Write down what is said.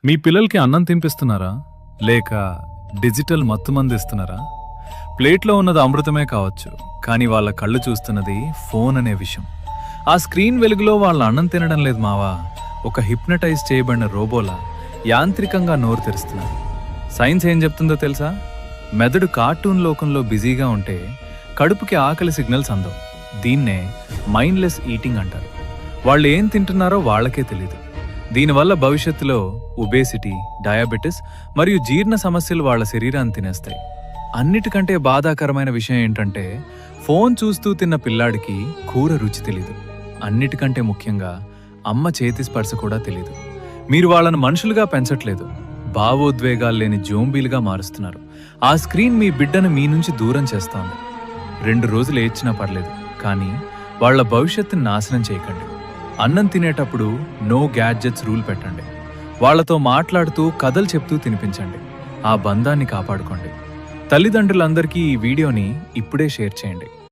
మీ పిల్లలకి అన్నం తినిపిస్తున్నారా లేక డిజిటల్ మత్తుమందిస్తున్నారా? ప్లేట్లో ఉన్నది అమృతమే కావచ్చు, కానీ వాళ్ళ కళ్ళు చూస్తున్నది ఫోన్ అనే విషయం. ఆ స్క్రీన్ వెలుగులో వాళ్ళ అన్నం తినడం లేదు మావా, ఒక హిప్నటైజ్ చేయబడిన రోబోలా యాంత్రికంగా నోరు తెరుస్తున్నారు. సైన్స్ ఏం చెప్తుందో తెలుసా? మెదడు కార్టూన్ లోకంలో బిజీగా ఉంటే కడుపుకి ఆకలి సిగ్నల్స్ అందవు. దీన్నే మైండ్లెస్ ఈటింగ్ అంటారు. వాళ్ళు ఏం తింటున్నారో వాళ్ళకే తెలీదు. దీనివల్ల భవిష్యత్తులో ఒబేసిటీ, డయాబెటిస్ మరియు జీర్ణ సమస్యలు వాళ్ళ శరీరాన్ని తినేస్తాయి. అన్నిటికంటే బాధాకరమైన విషయం ఏంటంటే, ఫోన్ చూస్తూ తిన్న పిల్లాడికి కూర రుచి తెలీదు. అన్నిటికంటే ముఖ్యంగా అమ్మ చేతి స్పర్శ కూడా తెలీదు. మీరు వాళ్ళను మనుషులుగా పెంచట్లేదు, భావోద్వేగాలు లేని జోంబీలుగా మారుస్తున్నారు. ఆ స్క్రీన్ మీ బిడ్డను మీ నుంచి దూరం చేస్తోంది. 2 రోజులు ఏడ్చినా పర్లేదు, కానీ వాళ్ళ భవిష్యత్తుని నాశనం చేయకండి. అన్నం తినేటప్పుడు నో గ్యాడ్జెట్స్ రూల్ పెట్టండి. వాళ్లతో మాట్లాడుతూ కథలు చెప్తూ తినిపించండి. ఆ బంధాన్ని కాపాడుకోండి. తల్లిదండ్రులందరికీ ఈ వీడియోని ఇప్పుడే షేర్ చేయండి.